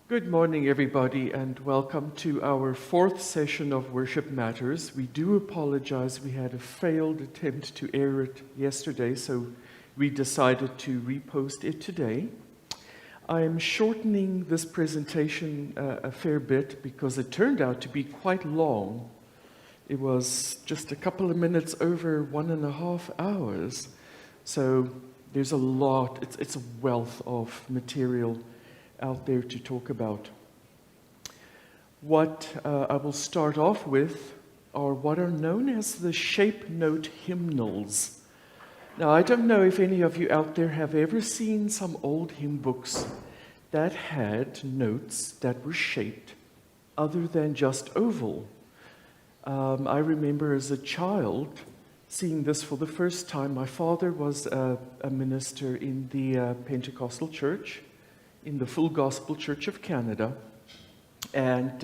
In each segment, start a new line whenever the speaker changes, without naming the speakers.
Good morning, everybody, and welcome to our fourth session of Worship Matters. We do apologize. We had a failed attempt to air it yesterday, so we decided to repost it today. I am shortening this presentation a fair bit because it turned out to be quite long. It was just a couple of minutes over 1.5 hours. So there's a lot, it's a wealth of material out there to talk about. What I will start off with are what are known as the shape note hymnals. Now, I don't know if any of you out there have ever seen some old hymn books that had notes that were shaped other than just oval. I remember as a child seeing this for the first time. My father was a minister in the Pentecostal church, in the Full Gospel Church of Canada. And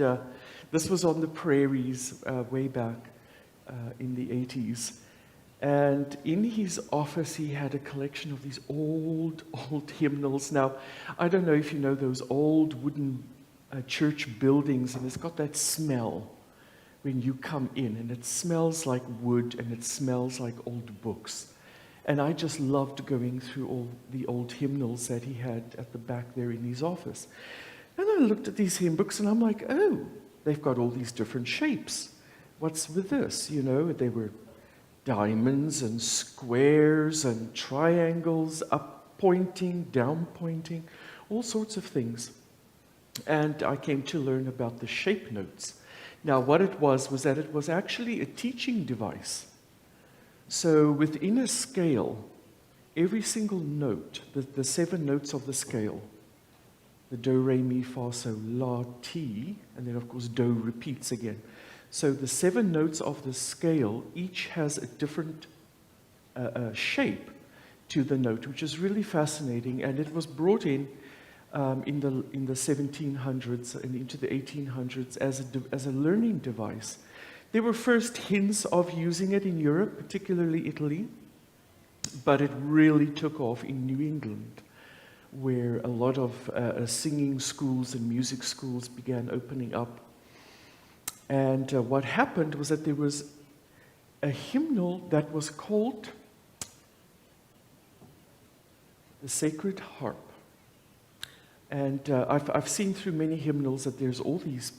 this was on the prairies way back in the 80s. And in his office, he had a collection of these old hymnals. Now, I don't know if you know those old wooden church buildings, and it's got that smell when you come in, and it smells like wood, and it smells like old books. And I just loved going through all the old hymnals that he had at the back there in his office. And I looked at these hymn books, and I'm like, oh, they've got all these different shapes. What's with this? You know, they were diamonds and squares and triangles, up pointing, down pointing, all sorts of things. And I came to learn about the shape notes. Now, what it was that it was actually a teaching device. So within a scale, every single note, the 7 notes of the scale, the do, re, mi, fa, sol, la, ti, and then of course do repeats again. So the 7 notes of the scale, each has a different shape to the note, which is really fascinating. And it was brought in the 1700s and into the 1800s as a learning device. There were first hints of using it in Europe, particularly Italy, but it really took off in New England, where a lot of singing schools and music schools began opening up. And what happened was that there was a hymnal that was called the Sacred Harp. And I've seen through many hymnals that there's all these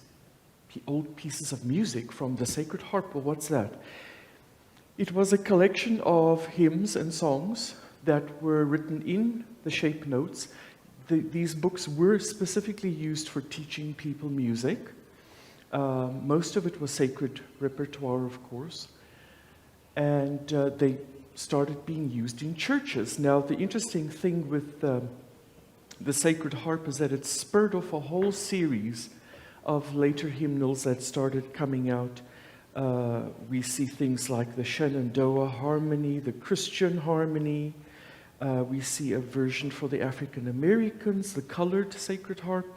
old pieces of music from the Sacred Harp. Well, what's that? It was a collection of hymns and songs that were written in the shape notes. These books were specifically used for teaching people music. Most of it was sacred repertoire, of course. And they started being used in churches. Now, the interesting thing with the Sacred Harp is that it spurred off a whole series of later hymnals that started coming out. We see things like the Shenandoah Harmony, the Christian Harmony. We see a version for the African Americans, the colored Sacred Harp.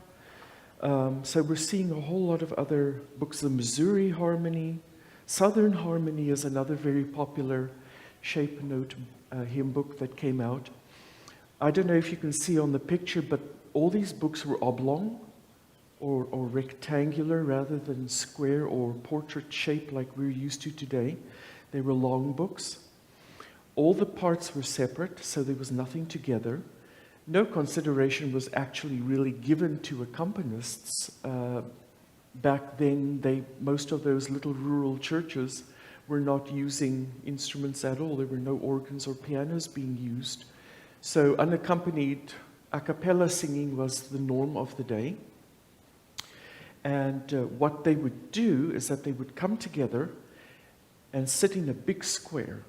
So we're seeing a whole lot of other books. The Missouri Harmony, Southern Harmony is another very popular shape note hymn book that came out. I don't know if you can see on the picture, but all these books were oblong or rectangular rather than square or portrait shape like we're used to today. They were long books. All the parts were separate, so there was nothing together. No consideration was actually really given to accompanists. Back then, most of those little rural churches were not using instruments at all. There were no organs or pianos being used. So unaccompanied a cappella singing was the norm of the day. And what they would do is that they would come together and sit in a big square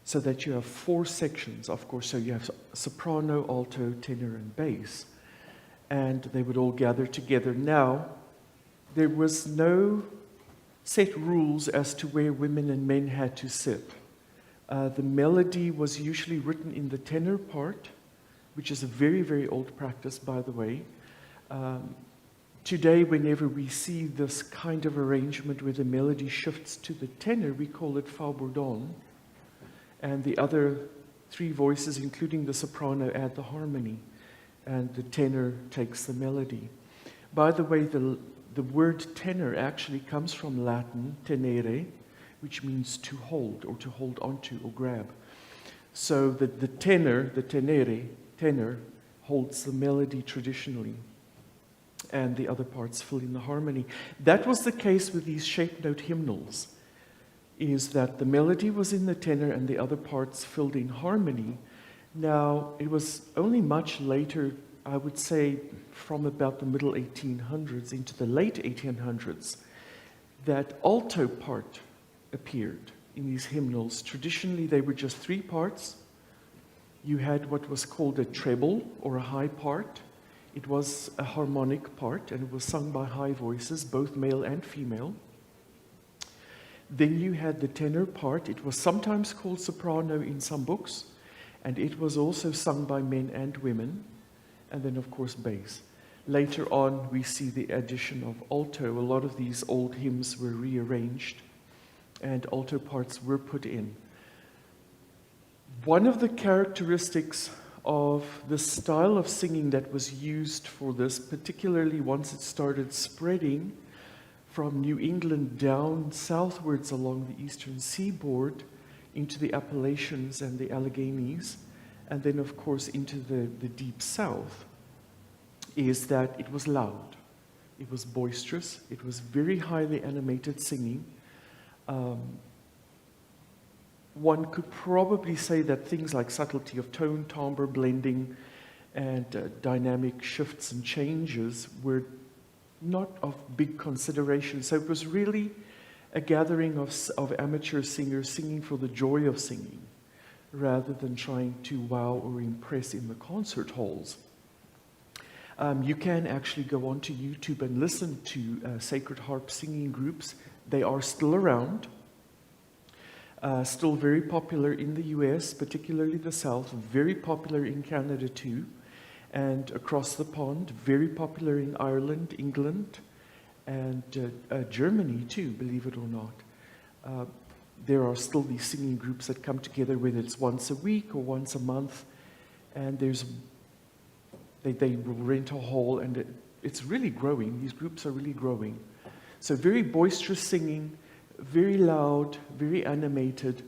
so that you have 4 sections, of course. So you have soprano, alto, tenor, and bass. And they would all gather together. Now, there was no set rules as to where women and men had to sit. The melody was usually written in the tenor part, which is a very, very old practice, by the way. Today, whenever we see this kind of arrangement where the melody shifts to the tenor, we call it fa bourdon. And the other 3 voices, including the soprano, add the harmony. And the tenor takes the melody. By the way, the word tenor actually comes from Latin, tenere, which means to hold or to hold onto or grab. So the tenor, the tenor, holds the melody traditionally, and the other parts fill in the harmony. That was the case with these shape note hymnals, is that the melody was in the tenor and the other parts filled in harmony. Now, it was only much later, I would say from about the middle 1800s into the late 1800s, that alto part appeared in these hymnals. Traditionally, they were just three parts. You had what was called a treble, or a high part. It was a harmonic part, and it was sung by high voices, both male and female. Then you had the tenor part. It was sometimes called soprano in some books, and it was also sung by men and women. And then, of course, bass. Later on, we see the addition of alto. A lot of these old hymns were rearranged, and alto parts were put in. One of the characteristics of the style of singing that was used for this, particularly once it started spreading from New England down southwards along the eastern seaboard into the Appalachians and the Alleghenies, and then, of course, into the deep south, is that it was loud. It was boisterous. It was very highly animated singing. One could probably say that things like subtlety of tone, timbre, blending, and dynamic shifts and changes were not of big consideration. So it was really a gathering of amateur singers singing for the joy of singing, rather than trying to wow or impress in the concert halls. You can actually go onto YouTube and listen to Sacred Harp singing groups. They are still around. Still very popular in the US, particularly the South, very popular in Canada too, and across the pond, very popular in Ireland, England, and Germany too, believe it or not. There are still these singing groups that come together, whether it's once a week or once a month, and they rent a hall, and it's really growing. These groups are really growing. So very boisterous singing, very loud, very animated.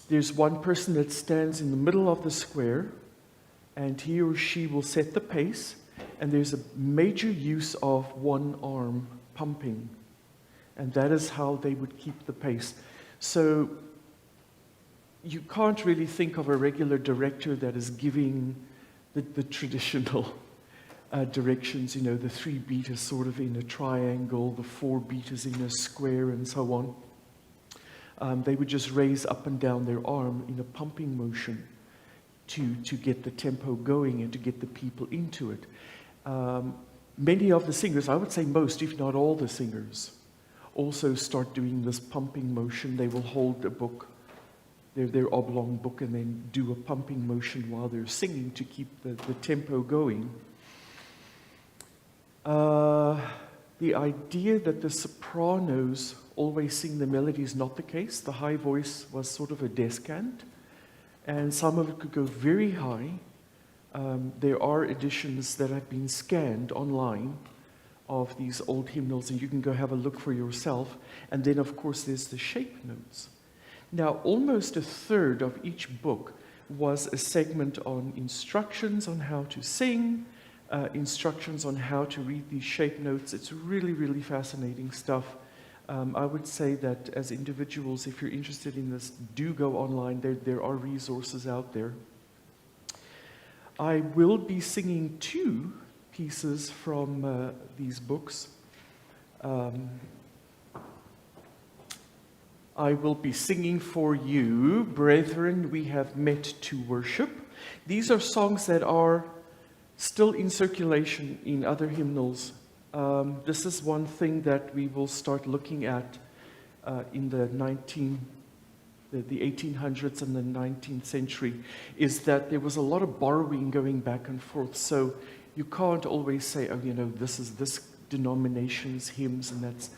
There's one person that stands in the middle of the square, and he or she will set the pace, and there's a major use of one arm pumping, and that is how they would keep the pace. So you can't really think of a regular director that is giving the traditional directions, the 3 beat is sort of in a triangle, the 4 beat is in a square, and so on. They would just raise up and down their arm in a pumping motion to get the tempo going and to get the people into it. Many of the singers, I would say most, if not all the singers, also start doing this pumping motion. They will hold a book, their oblong book, and then do a pumping motion while they're singing to keep the tempo going. The idea that the sopranos always sing the melody is not the case. The high voice was sort of a descant, and some of it could go very high. There are editions that have been scanned online of these old hymnals, and you can go have a look for yourself. And then, of course, there's the shape notes. Now, almost a third of each book was a segment on instructions on how to sing, instructions on how to read these shape notes. It's really, really fascinating stuff. I would say that as individuals, if you're interested in this, do go online. There are resources out there. I will be singing 2 pieces from these books. I will be singing for you, brethren, we have met to worship. These are songs that are still in circulation in other hymnals. This is one thing that we will start looking at in the 1800s and the 19th century, is that there was a lot of borrowing going back and forth. So you can't always say, oh, this is this denomination's hymns and that's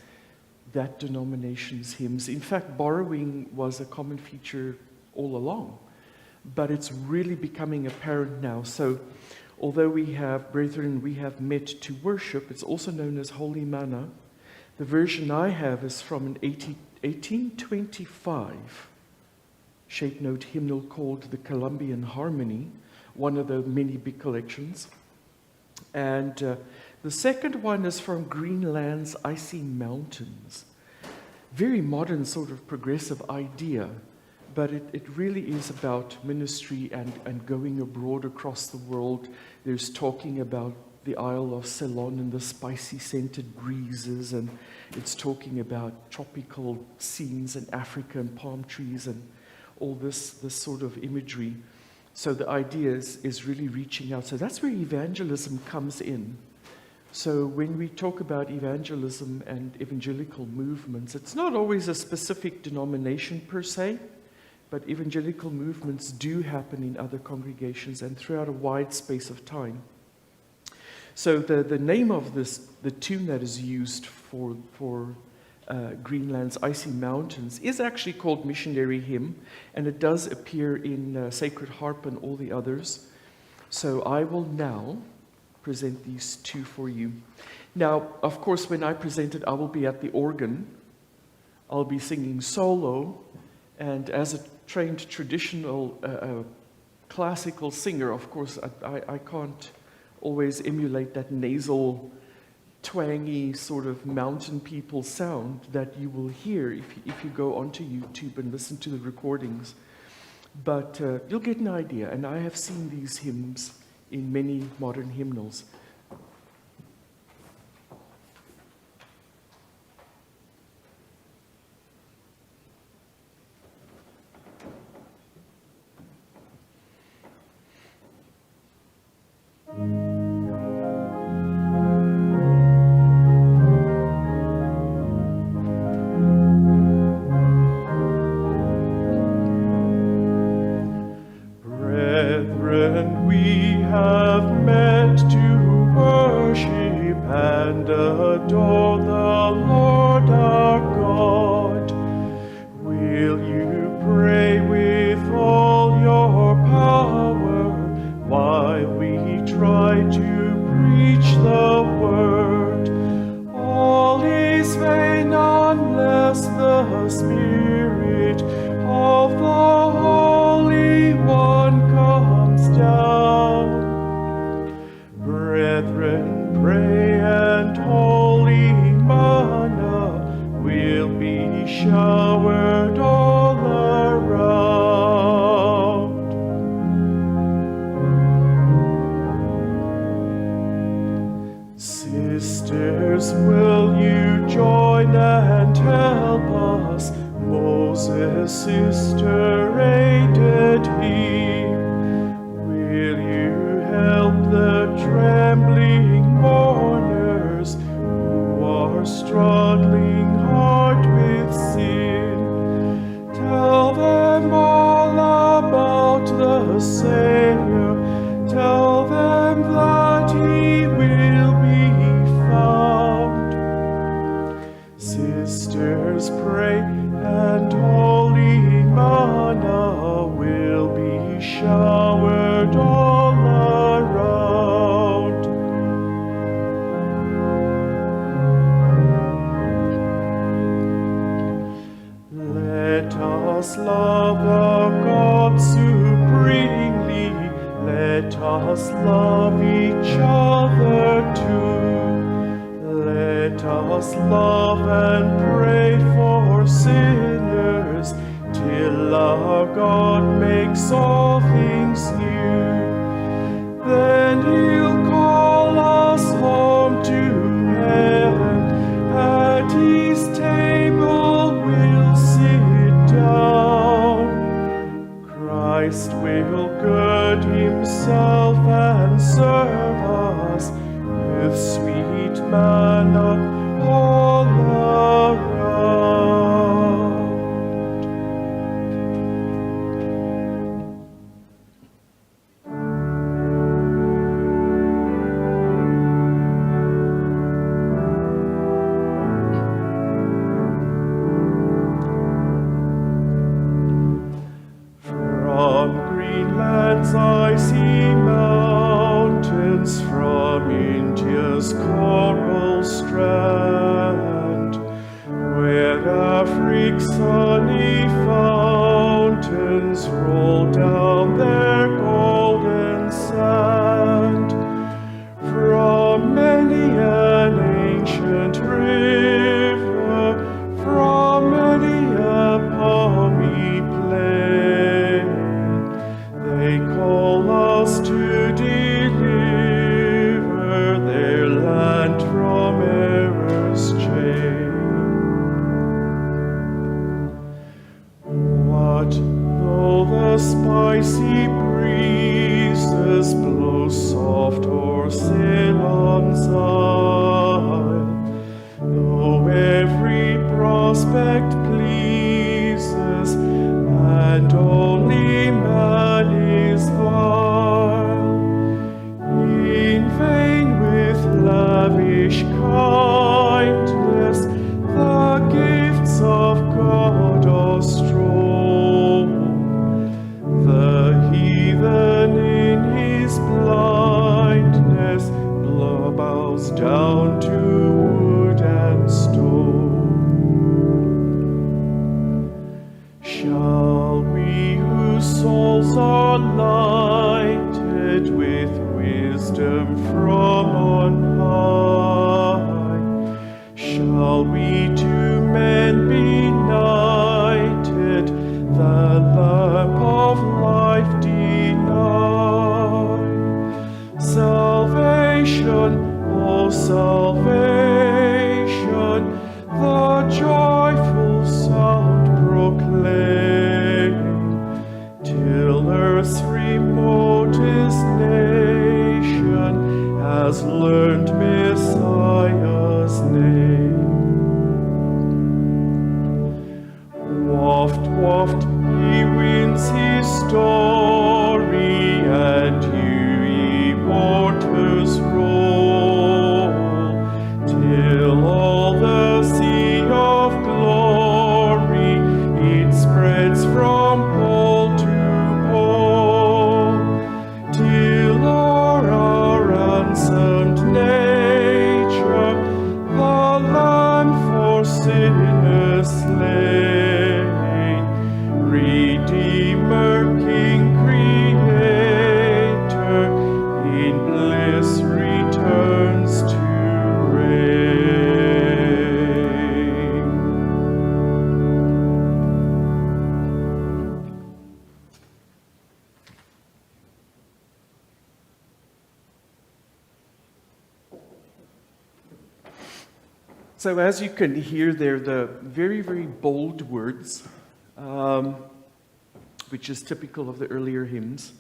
that denomination's hymns. In fact, borrowing was a common feature all along, but it's really becoming apparent now. So although we have, brethren, we have met to worship, it's also known as Holy Manna. The version I have is from an 1825 shape note hymnal called the Columbian Harmony, one of the many big collections. And the second one is from Greenland's Icy Mountains. Very modern, sort of progressive idea, but it really is about ministry and going abroad across the world. There's talking about the Isle of Ceylon and the spicy scented breezes, and it's talking about tropical scenes in Africa and palm trees and all this sort of imagery. So the idea is really reaching out. So that's where evangelism comes in. So when we talk about evangelism and evangelical movements, it's not always a specific denomination per se, but evangelical movements do happen in other congregations and throughout a wide space of time. So the name of the tune that is used for Greenland's Icy Mountains is actually called Missionary Hymn, and it does appear in Sacred Harp and all the others. So I will now present these two for you. Now, of course, when I present it, I will be at the organ. I'll be singing solo, and as a trained traditional classical singer, of course, I can't always emulate that nasal, twangy sort of mountain people sound that you will hear if you go onto YouTube and listen to the recordings. But you'll get an idea, and I have seen these hymns in many modern hymnals. Sisters, will you join and help us? Moses' sister aided he. Will you help the trembling mourners who are struggling hard with sin? Tell them all about the Savior. Tell them that he will be found. Sisters, pray, and holy manna will be showered all around. Let us love our God supremely. Let us love each other too. Let us love and pray for sinners till our God makes all things new. Then he'll call us home to heaven. At his table we'll sit down. Christ will gird himself and serve us with sweet manna all around. From Greenland's icy mountains winds from India's coral strand, where Afric's sunny fountains roll down their golden sand. From many an ancient river, from many a palmy plain, they call us to deliver their land from error's chain. What though the spicy breezes blow soft o'er Ceylon's isle, though every prospect pleases, and only man is vile, in vain with lavish kindness the gifts of God are strewn. The heathen in his blindness bows down to wood and stone. Shall we, whose souls are lighted with wisdom from on high, shall we to men be knighted, the lamp of life deny? Salvation, oh salvation, the joyful sound proclaim, till earth's remotest nation has learned Messiah's name. Waft, waft, he wins his story, and you, ye waters, roll, till all the sea of glory it spreads from pole to pole, till o'er our ransomed nature the Lamb for sinners slain, Redeemer, King, Creator, in bliss returns to reign. So as you can hear there, the very, very bold words, which is typical of the earlier hymns,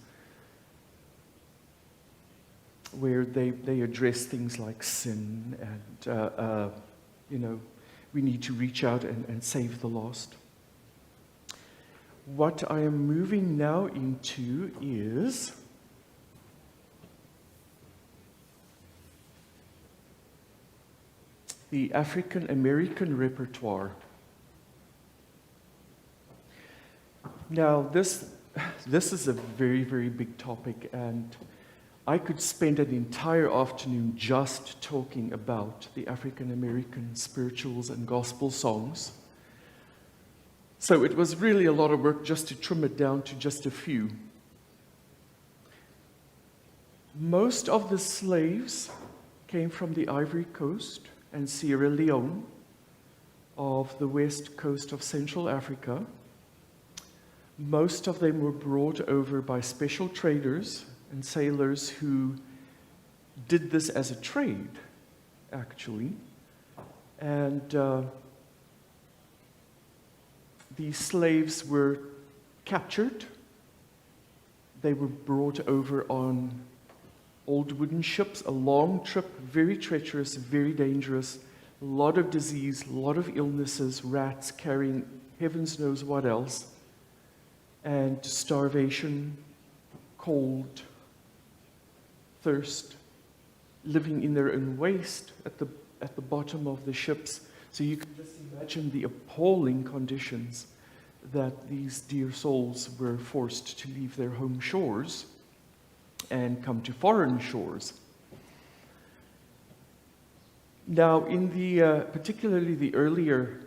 where they address things like sin and, we need to reach out and save the lost. What I am moving now into is the African American repertoire. Now, this is a very, very big topic, and I could spend an entire afternoon just talking about the African American spirituals and gospel songs. So it was really a lot of work just to trim it down to just a few. Most of the slaves came from the Ivory Coast and Sierra Leone of the west coast of Central Africa. Most of them were brought over by special traders and sailors who did this as a trade, actually. And these slaves were captured. They were brought over on old wooden ships, a long trip, very treacherous, very dangerous, a lot of disease, a lot of illnesses, rats carrying heavens knows what else, and starvation, cold, thirst, living in their own waste at the bottom of the ships. So you can just imagine the appalling conditions that these dear souls were forced to leave their home shores and come to foreign shores. Now, in the particularly the earlier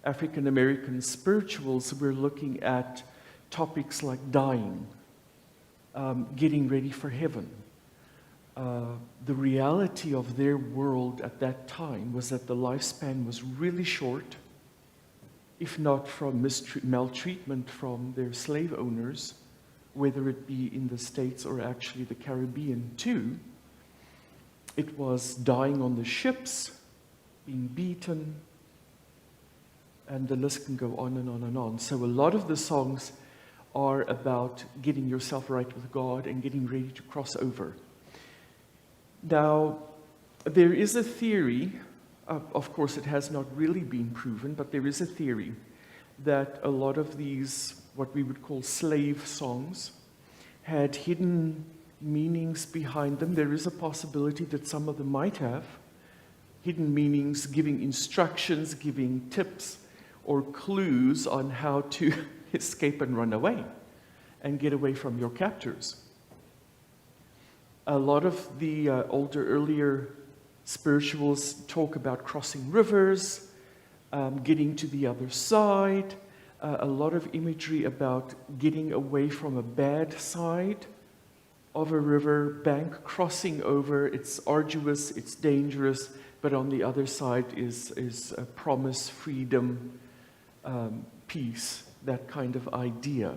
African American spirituals, we're looking at topics like dying, getting ready for heaven. The reality of their world at that time was that the lifespan was really short, if not from maltreatment from their slave owners, whether it be in the States or actually the Caribbean too. It was dying on the ships, being beaten, and the list can go on and on and on. So a lot of the songs are about getting yourself right with God and getting ready to cross over. Now, there is a theory, of course it has not really been proven, but there is a theory that a lot of these, what we would call slave songs, had hidden meanings behind them. There is a possibility that some of them might have hidden meanings, giving instructions, giving tips or clues on how to escape and run away and get away from your captors. A lot of the earlier spirituals talk about crossing rivers, getting to the other side, a lot of imagery about getting away from a bad side of a river bank, crossing over. It's arduous, it's dangerous, but on the other side is a promise, freedom, peace, that kind of idea.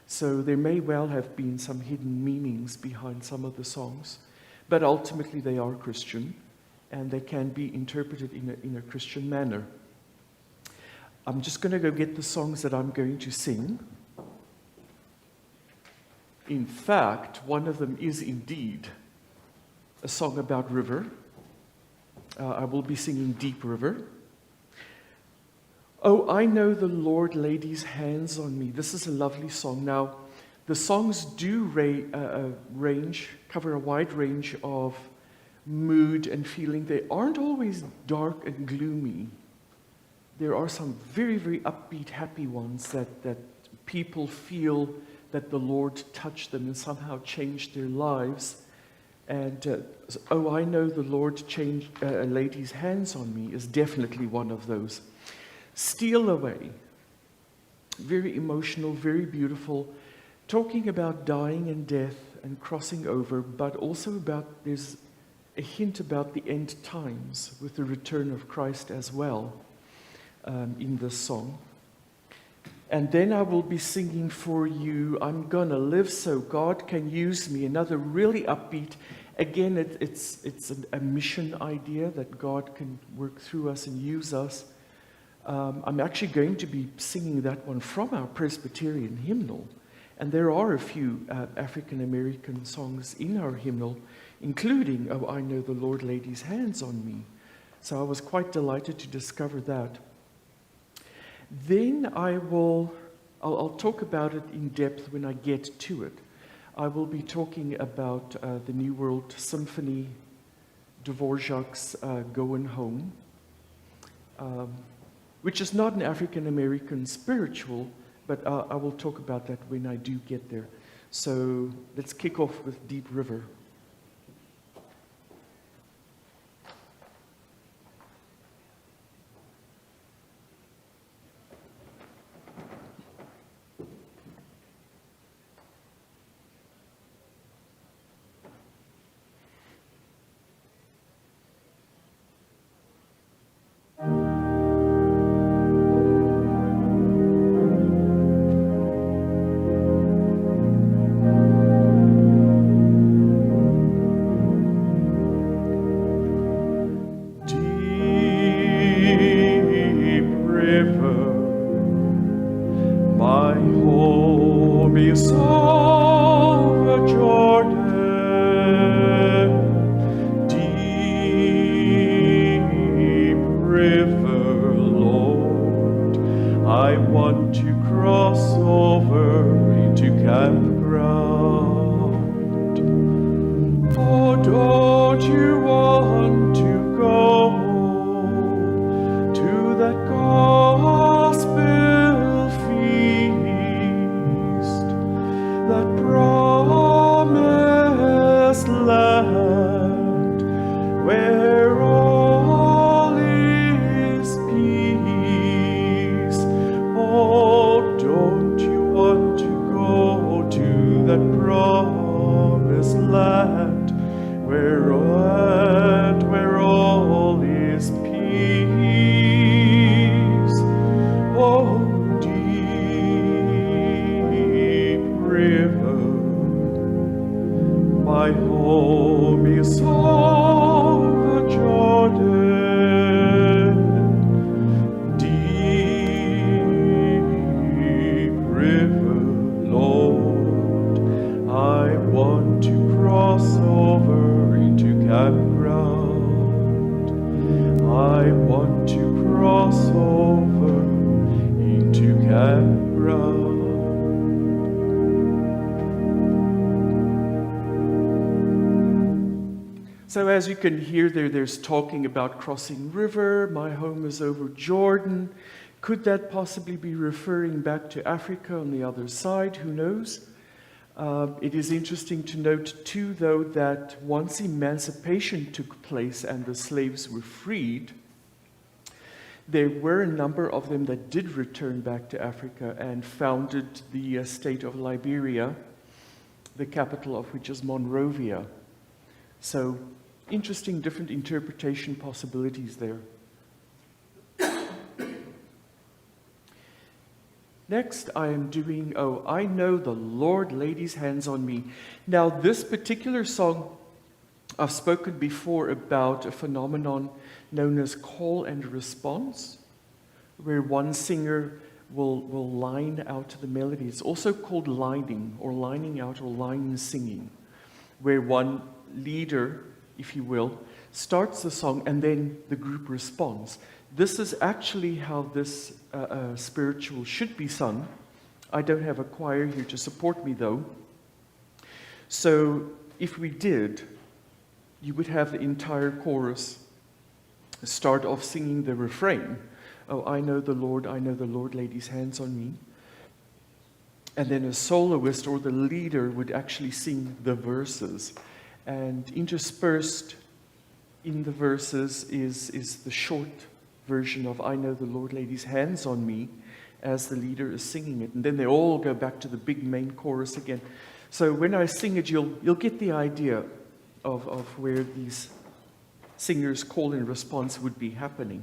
So there may well have been some hidden meanings behind some of the songs, but ultimately they are Christian, and they can be interpreted in a Christian manner. I'm just going to go get the songs that I'm going to sing. In fact, one of them is indeed a song about river. I will be singing Deep River. Oh, I know the Lord laid his hands on me. This is a lovely song. Now, the songs do cover a wide range of mood and feeling. They aren't always dark and gloomy. There are some very, very upbeat, happy ones that people feel that the Lord touched them and somehow changed their lives. And oh, I know the Lord laid his hands on me is definitely one of those. Steal Away, very emotional, very beautiful, talking about dying and death and crossing over, but also there's a hint about the end times with the return of Christ as well in this song. And then I will be singing for you, I'm Gonna Live So God Can Use Me, another really upbeat. Again, it's a mission idea that God can work through us and use us. I'm actually going to be singing that one from our Presbyterian hymnal. And there are a few African American songs in our hymnal, including, Oh, I Know the Lord Laid His Hands on Me. So I was quite delighted to discover that. Then I'll talk about it in depth when I get to it. I will be talking about the New World Symphony, Dvorak's Going Home, which is not an African American spiritual, but I will talk about that when I do get there. So let's kick off with Deep River.
Where all
promised land, where all is peace. Oh, deep river, my home is over Jordan. Deep river, Lord, I want to cross over into campground. I want to cross over into campground. So as you can hear there's talking about crossing river. My home is over Jordan. Could that possibly be referring back to Africa on the other side? Who knows? It is interesting to note too, though, that once emancipation took place and the slaves were freed, there were a number of them that did return back to Africa and founded the state of Liberia, the capital of which is Monrovia. So, interesting different interpretation possibilities there. Next, I am doing, Oh, I Know the Lord Laid His Hands on Me. Now, this particular song, I've spoken before about a phenomenon known as call and response, where one singer will line out the melody. It's also called lining, or lining out, or line singing, where one leader, if you will, starts the song and then the group responds. This is actually how this spiritual should be sung. I don't have a choir here to support me, though. So if we did, you would have the entire chorus start off singing the refrain. Oh, I know the Lord laid his hands on me. And then a soloist or the leader would actually sing the verses. And interspersed in the verses is the short version of I know the Lord laid his hands on me as the leader is singing it. And then they all go back to the big main chorus again. So when I sing it, you'll get the idea of where these singers' call and response would be happening.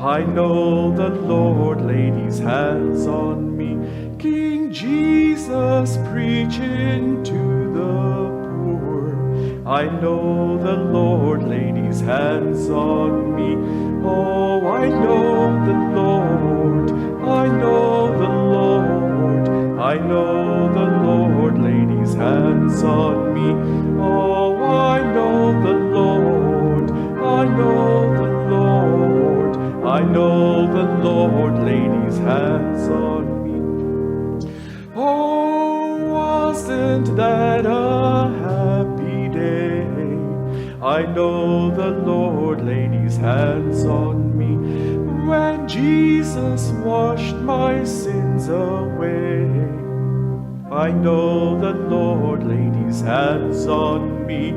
I know the Lord laid his hands on me. King Jesus preaching to the poor. I know the Lord laid his hands on me. Oh, I know the Lord. I know the Lord. I know the Lord laid his hands on me. Oh, I know the Lord. I know the Lord. I know the Lord laid his hands on me. Oh, wasn't that a happy day? I know the Lord laid his hands on me. When Jesus washed my sins away, I know the Lord laid his hands on me.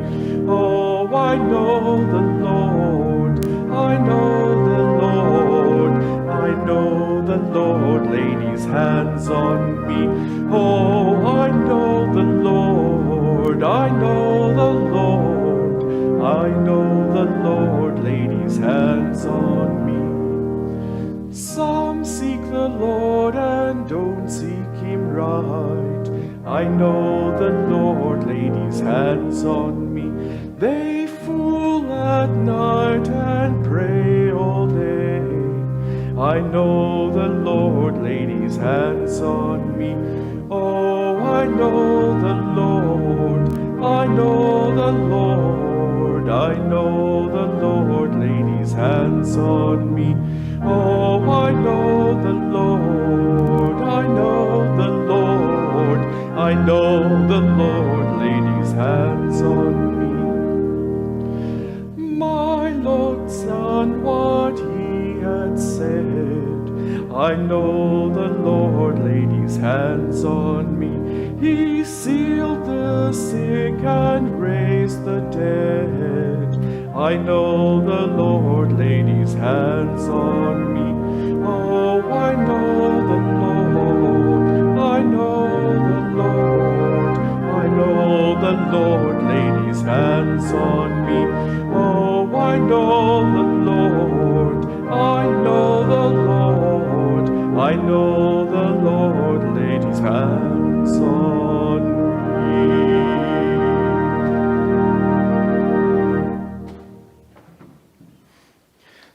Oh, I know the Lord. I know the Lord. I know the Lord laid his hands on me. Oh, I know the Lord. I know the Lord. I know the Lord laid his hands on me. Some seek the Lord and don't seek him right. I know the Lord laid his hands on me. They fool at night and pray all day. I know the Lord laid his hands on me. Oh, I know the Lord. I know the Lord. I know the Lord laid his lays hands on me. Oh, I know the Lord, I know the Lord, I know the Lord laid his hands on me. My Lord's done what he had said. I know the Lord laid his hands on me. He sealed the sick and raised the dead. I know the Lord laid his hands on me. Oh, I know the Lord, I know the Lord, I know the Lord laid his hands on me. Oh, I know the Lord, I know the Lord, I know the Lord laid his hands on me.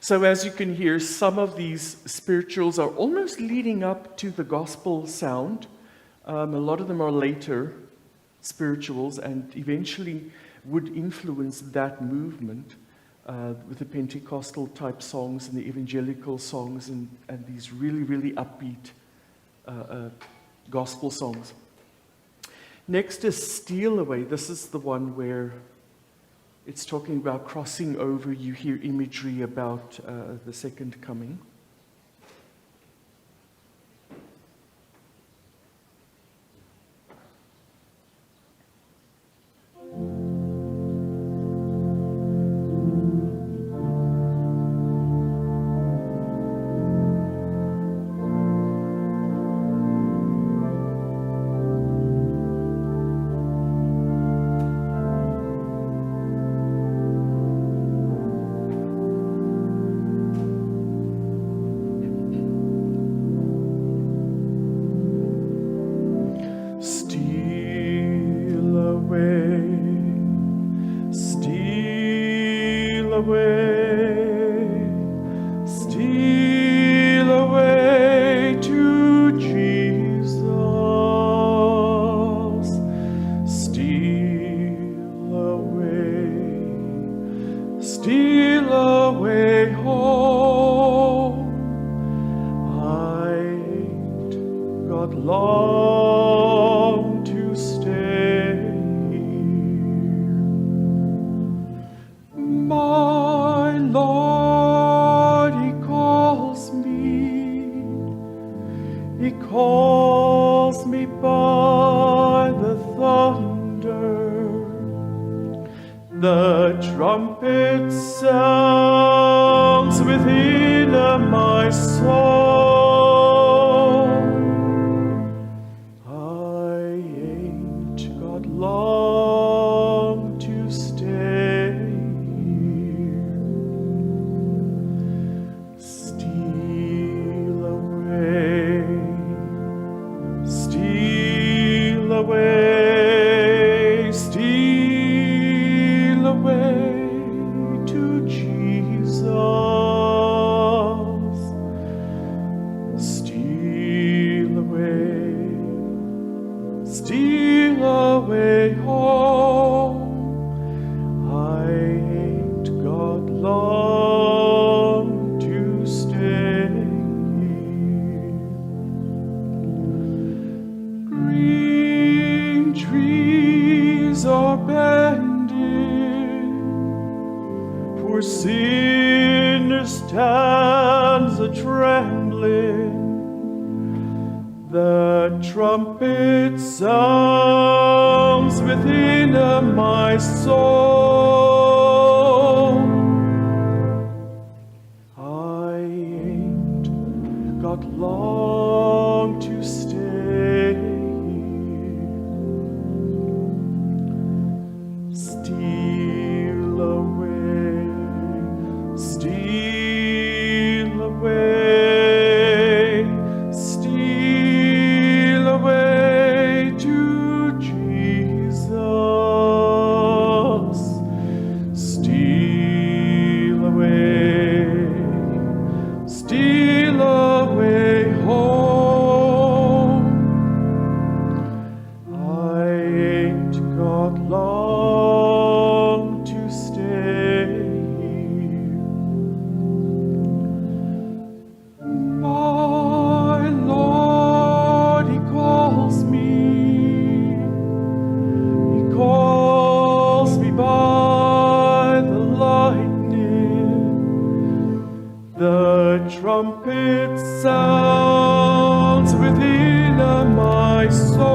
So as you can hear, some of these spirituals are almost leading up to the gospel sound. A lot of them are later spirituals and eventually would influence that movement with the Pentecostal type songs and the evangelical songs and these really, really upbeat gospel songs. Next is Steal Away. This is the one where it's talking about crossing over. You hear imagery about the second coming.
Steal away home.
trumpet sounds within my soul.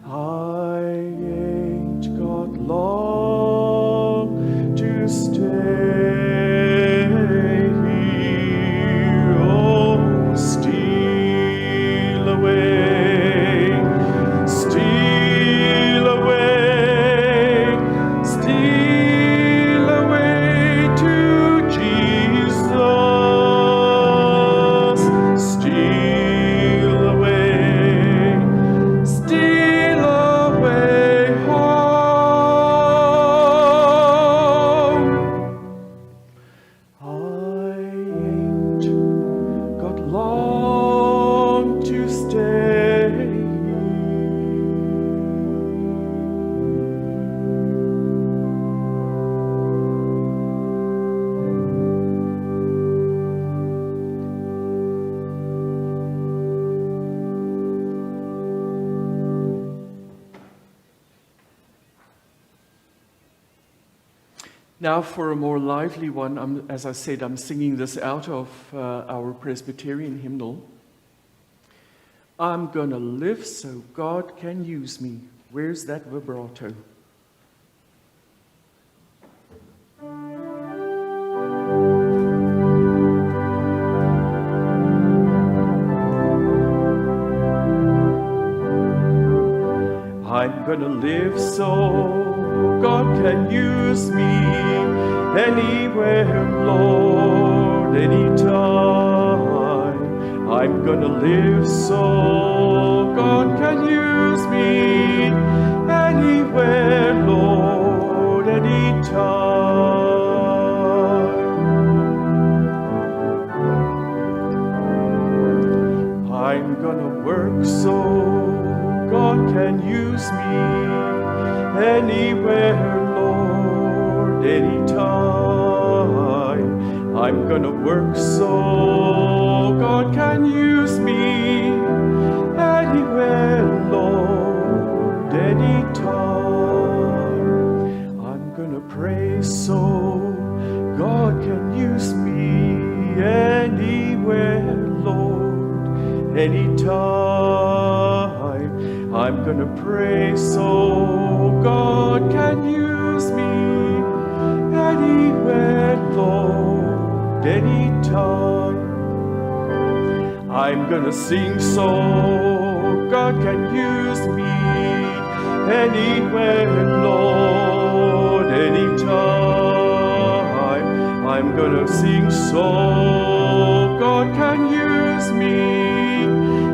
I ain't got long to stay here. Oh, steal away, steal away, steal away to Jesus. Steal away, steal away home. I ain't got long to stay here. Now for a more lively one, as I said, I'm singing this out of our Presbyterian hymnal. I'm gonna live so God can use me. Where's that vibrato? I'm gonna live so God can use me anywhere, Lord, anytime. I'm gonna live so God can use me anywhere, Lord, anytime. I'm gonna work so God can use me anywhere, Lord, anytime. I'm gonna work so God can use me anywhere, Lord, anytime. I'm gonna pray so God can use me anywhere, Lord, anytime. I'm gonna pray so God can use me anywhere, Lord, anytime. I'm gonna sing so God can use me anywhere, Lord, anytime. I'm gonna sing so God can use me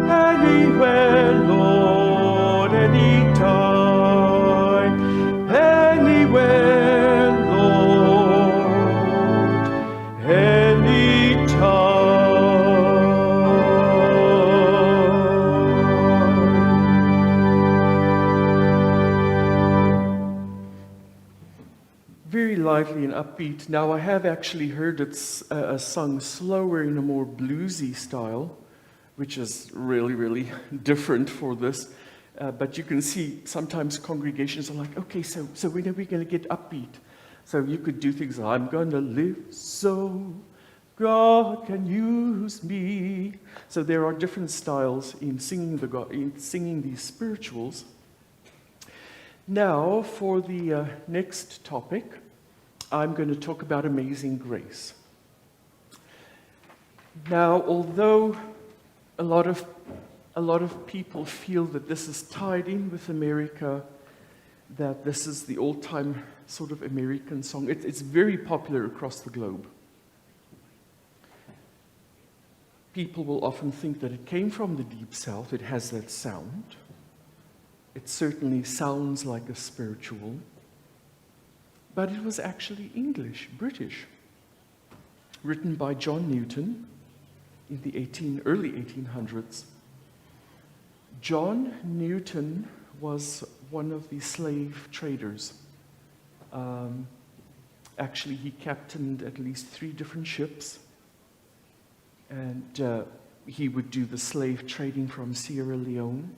anywhere, Lord, anytime. Anywhere, Lord, anytime. Very lively and upbeat. Now I have actually heard it sung slower in a more bluesy style, which is really, really different for this. But you can see sometimes congregations are like, okay, so when are we going to get upbeat? So you could do things like, I'm going to live so God can use me. So there are different styles in singing these spirituals. Now for the next topic, I'm going to talk about Amazing Grace. Now, although a lot of people feel that this is tied in with America, that this is the all-time sort of American song. It's very popular across the globe. People will often think that it came from the Deep South. It has that sound. It certainly sounds like a spiritual. But it was actually English, British, written by John Newton in the early 1800s. John Newton was one of the slave traders. Actually, he captained at least 3 different ships, and he would do the slave trading from Sierra Leone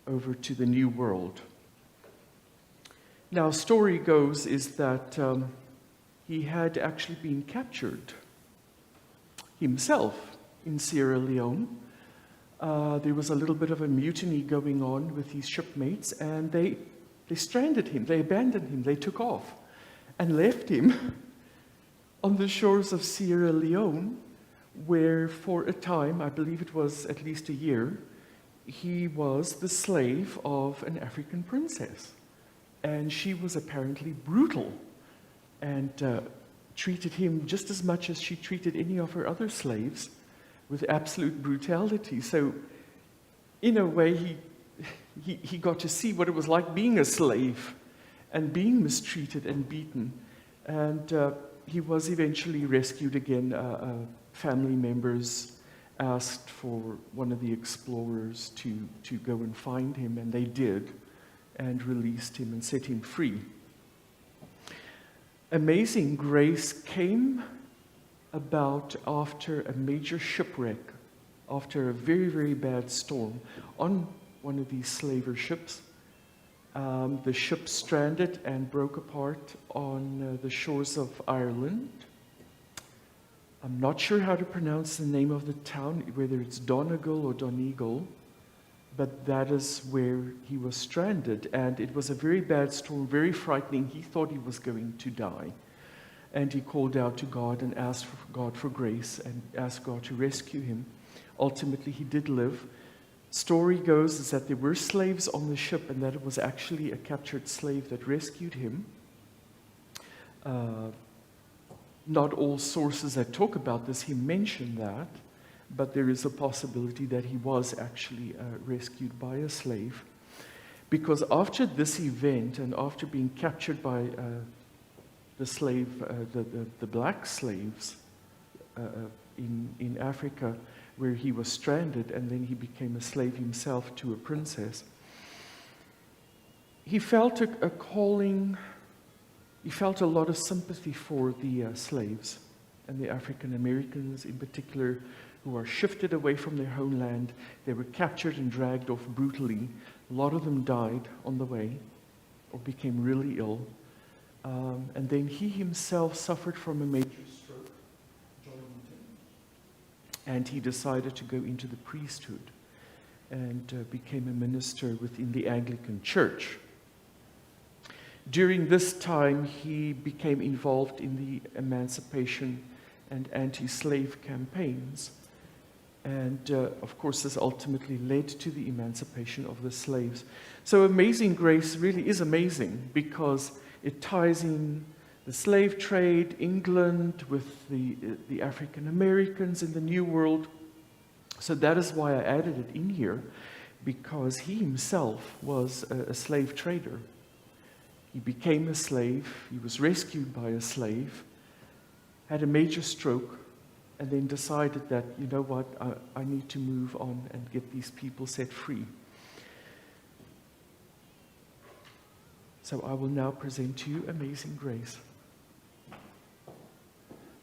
over to the New World. Now, story goes is that he had actually been captured himself in Sierra Leone. There was a little bit of a mutiny going on with his shipmates, and they stranded him, they abandoned him, they took off and left him on the shores of Sierra Leone, where for a time, I believe it was at least a year, he was the slave of an African princess. And she was apparently brutal and treated him just as much as she treated any of her other slaves, with absolute brutality. So in a way, he got to see what it was like being a slave and being mistreated and beaten. And he was eventually rescued again. Family members asked for one of the explorers to go and find him, and they did, and released him and set him free. Amazing Grace came about after a major shipwreck, after a very, very bad storm on one of these slaver ships. The ship stranded and broke apart on the shores of Ireland. I'm not sure how to pronounce the name of the town, whether it's Donegal or Donegal, but that is where he was stranded. And it was a very bad storm, very frightening. He thought he was going to die. And he called out to God and asked God for grace and asked God to rescue him. Ultimately, he did live. Story goes is that there were slaves on the ship, and that it was actually a captured slave that rescued him. Not all sources that talk about this, he mentioned that, but there is a possibility that he was actually rescued by a slave. Because after this event, and after being captured by the black slaves in Africa, where he was stranded, and then he became a slave himself to a princess, he felt a calling. He felt a lot of sympathy for the slaves and the African Americans in particular, who are shifted away from their homeland. They were captured and dragged off brutally. A lot of them died on the way or became really ill. And then he himself suffered from a major stroke, and he decided to go into the priesthood and became a minister within the Anglican Church. During this time, he became involved in the emancipation and anti-slave campaigns. And, of course, this ultimately led to the emancipation of the slaves. So Amazing Grace really is amazing because it ties in the slave trade, England, with the African Americans in the New World. So that is why I added it in here, because he himself was a slave trader. He became a slave, he was rescued by a slave, had a major stroke, and then decided that, you know what, I need to move on and get these people set free. So I will now present to you Amazing Grace.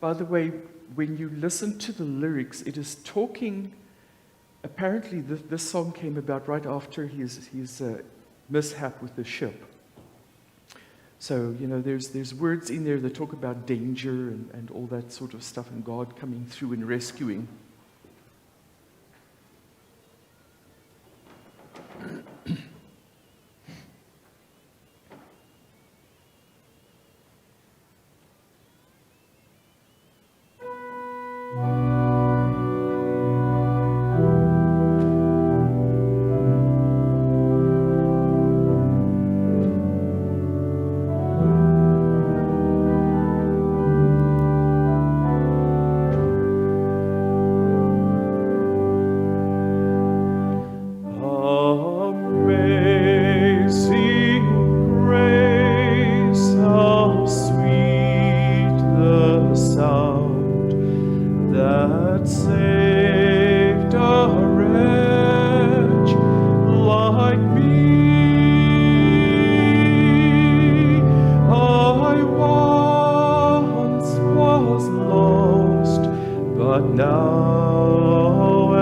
By the way, when you listen to the lyrics, it is talking, apparently this song came about right after his mishap with the ship. So, you know, there's words in there that talk about danger and all that sort of stuff, and God coming through and rescuing.
But now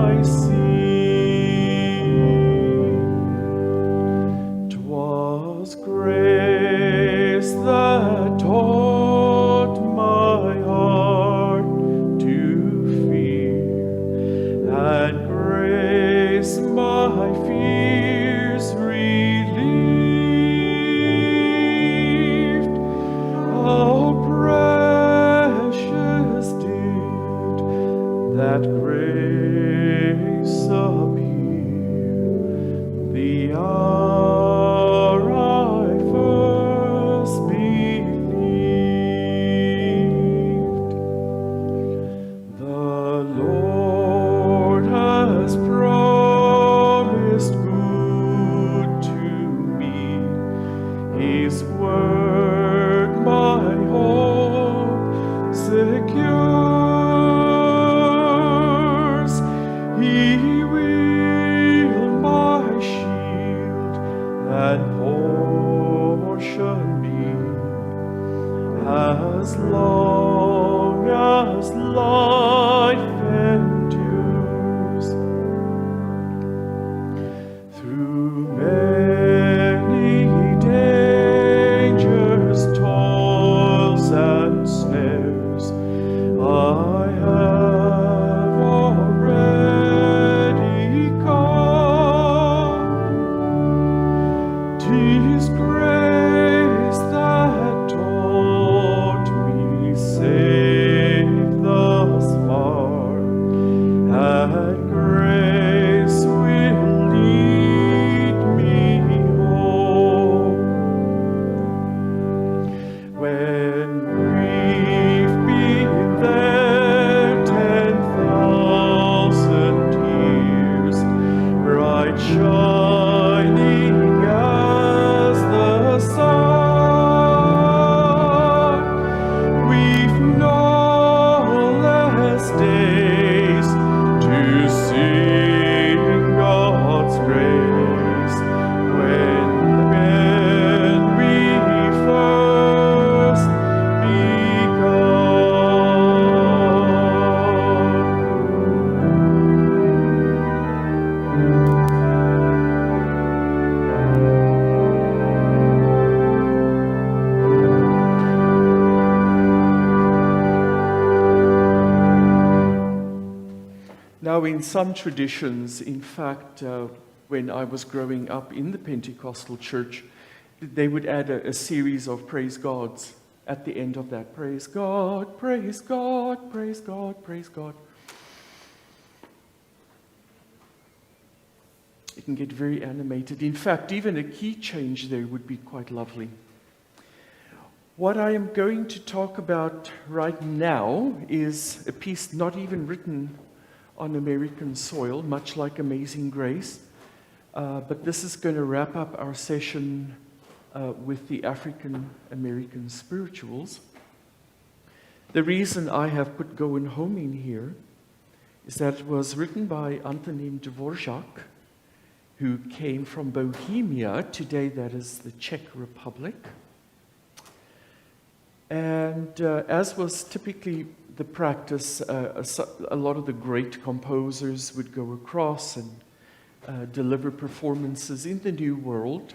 I see.
is my fears relieved. How precious did that grace appear, the hour I first believed. The Lord has promised good to me, His word my hope secures. He will my shield and portion be, as long as life endures. Through many dangers, toils, and snares, I have already come. 'Tis grace that taught me safe thus far, and grace will lead me home. When we've been there 10,000 years, bright shining as the sun, we've no less days to sing God's grace when we first Now, in some traditions, in fact, when I was growing up in the Pentecostal church, they would add a series of praise gods at the end of that. Praise God, praise God, praise God, praise God. It can get very animated. In fact, even a key change there would be quite lovely. What I am going to talk about right now is a piece not even written on American soil, much like Amazing Grace. But this is going to wrap up our session with the African American spirituals. The reason I have put Going Home in here is that it was written by Antonin Dvorak, who came from Bohemia. Today that is the Czech Republic. And as was typically the practice, a lot of the great composers would go across and deliver performances in the New World.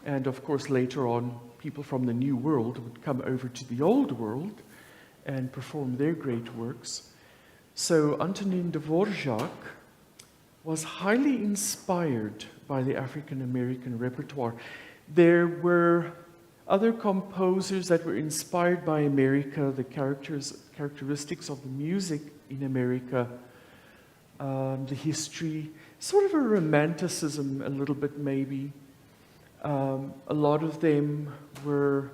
And of course, later on, people from the New World would come over to the Old World and perform their great works. So Antonin Dvorak was highly inspired by the African American repertoire. There were other composers that were inspired by America, the characteristics of the music in America, the history, sort of a romanticism a little bit maybe. A lot of them were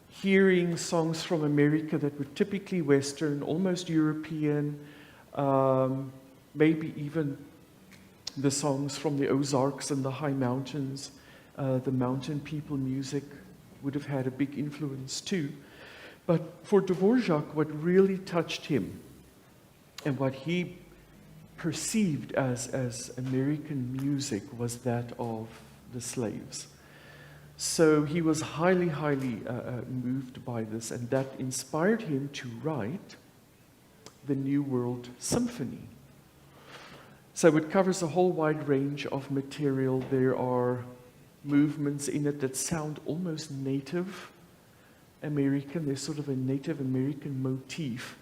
hearing songs from America that were typically Western, almost European, maybe even the songs from the Ozarks and the high mountains. The mountain people music would have had a big influence too. But for Dvorak, what really touched him and what he perceived as American music was that of the slaves. So he was highly moved by this, and that inspired him to write the New World Symphony. So it covers a whole wide range of material. There are movements in it that sound almost Native American. There's sort of a Native American motif.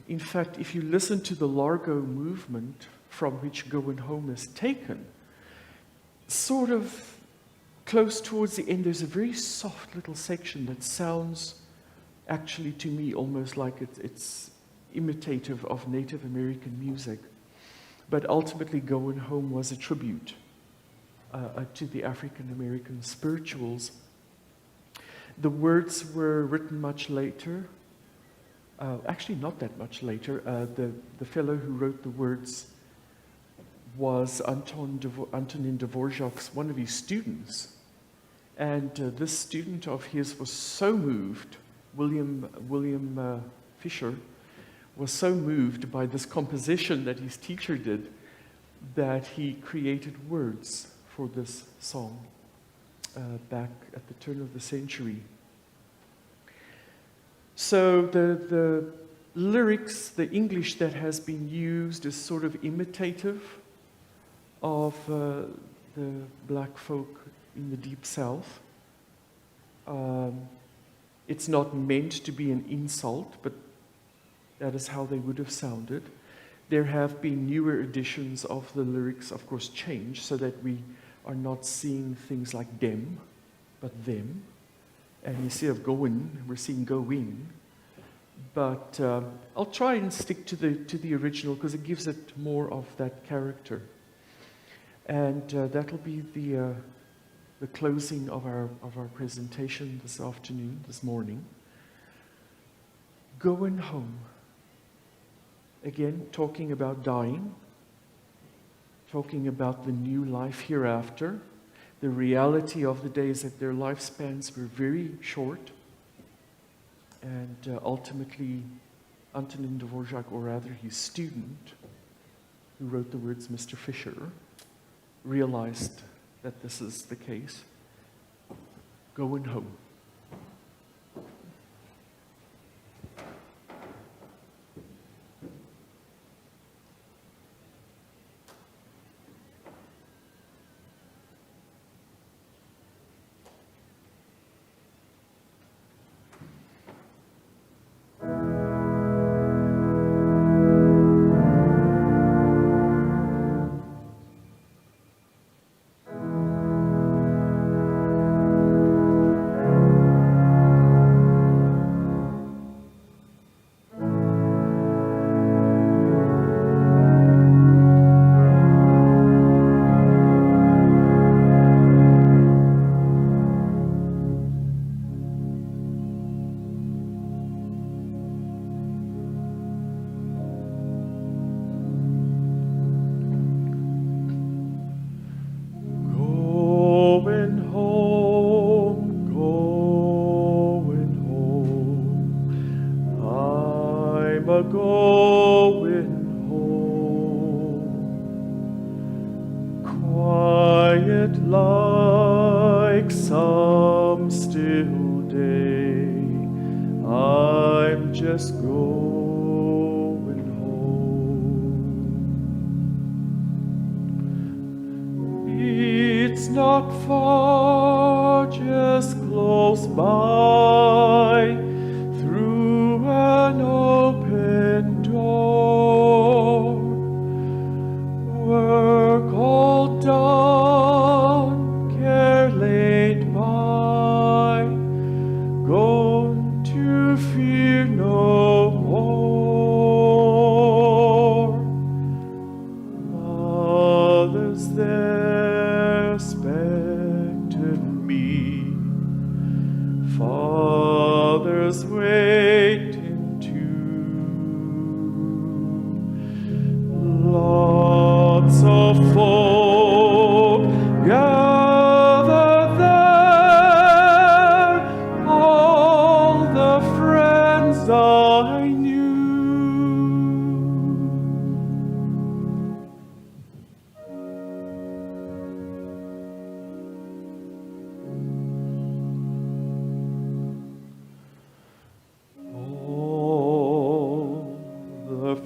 In fact, if you listen to the Largo movement, from which Going Home is taken, sort of close towards the end, there's a very soft little section that sounds actually to me almost like it's imitative of Native American music. But ultimately, Going Home was a tribute to the African American spirituals. The words were written much later. Actually, not that much later. The fellow who wrote the words was Antonin Dvorak's, one of his students. And this student of his was so moved, William Fisher, was so moved by this composition that his teacher did that he created words for this song back at the turn of the century. So the lyrics, the English that has been used is sort of imitative of the black folk in the Deep South. It's not meant to be an insult, but that is how they would have sounded. There have been newer editions of the lyrics, of course, changed so that we are not seeing things like them, but them. And instead of going, we're seeing go in. But I'll try and stick to the original because it gives it more of that character. And that'll be the closing of our presentation this afternoon, this morning. Going Home. Again, talking about dying, talking about the new life hereafter. The reality of the days that their lifespans were very short. And ultimately, Antonin Dvorak, or rather his student, who wrote the words, Mr. Fisher, realized that this is the case. Going Home.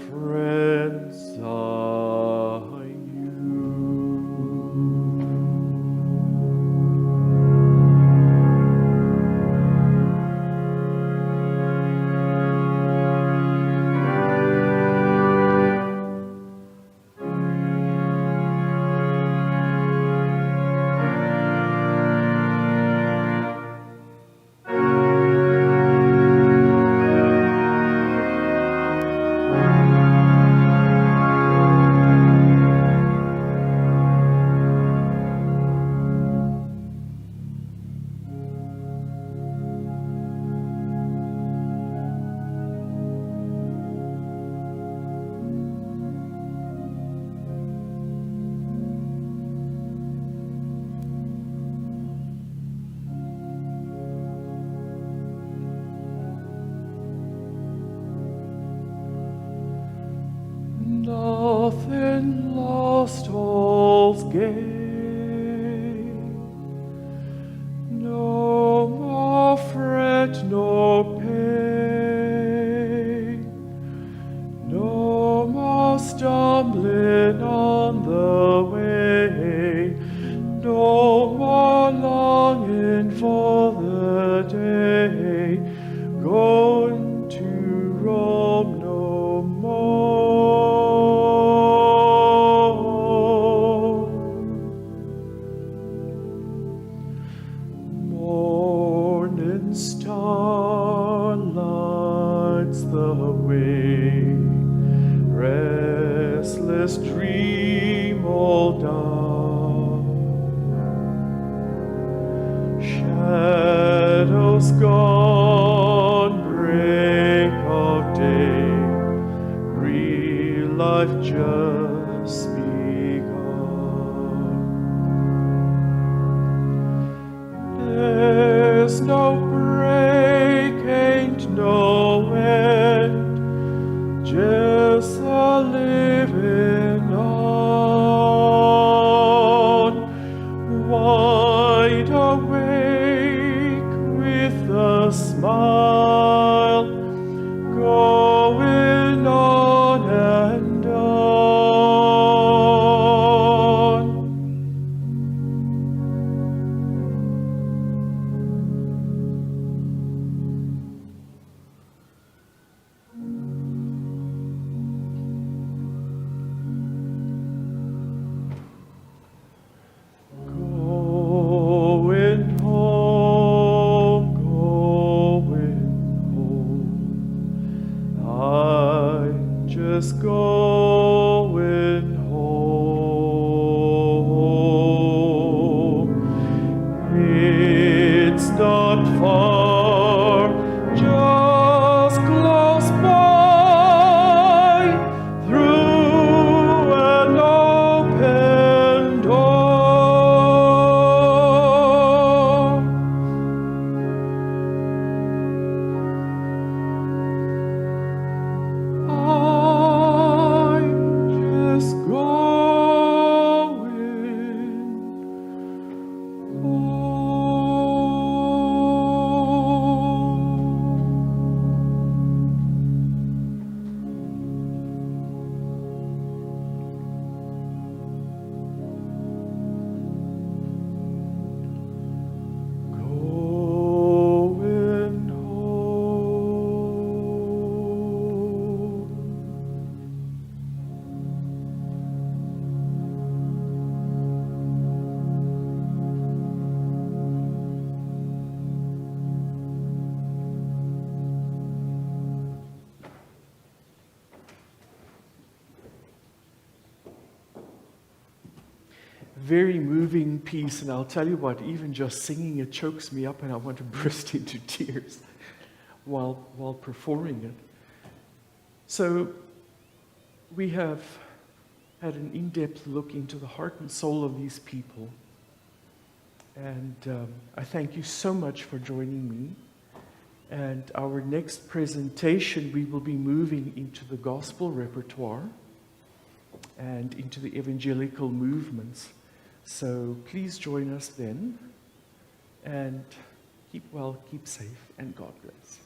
Friends I knew. away, no more longing for the day, going to Rome no more. Morning star lights the way, restless dream all dark, shadows gone, break of day, real life just begun. There's no break, ain't no end, just a living on, wide awake with a smile, going on and on. Going home, I'm just going home. It's not far, just close by, through an open door. I'm just going home. Going home. Very moving piece, and I'll tell you what, even just singing it chokes me up and I want to burst into tears while performing it. So we have had an in-depth look into the heart and soul of these people, and I thank you so much for joining me. And our next presentation, we will be moving into the gospel repertoire and into the evangelical movements. So please join us then, and keep well, keep safe, and God bless.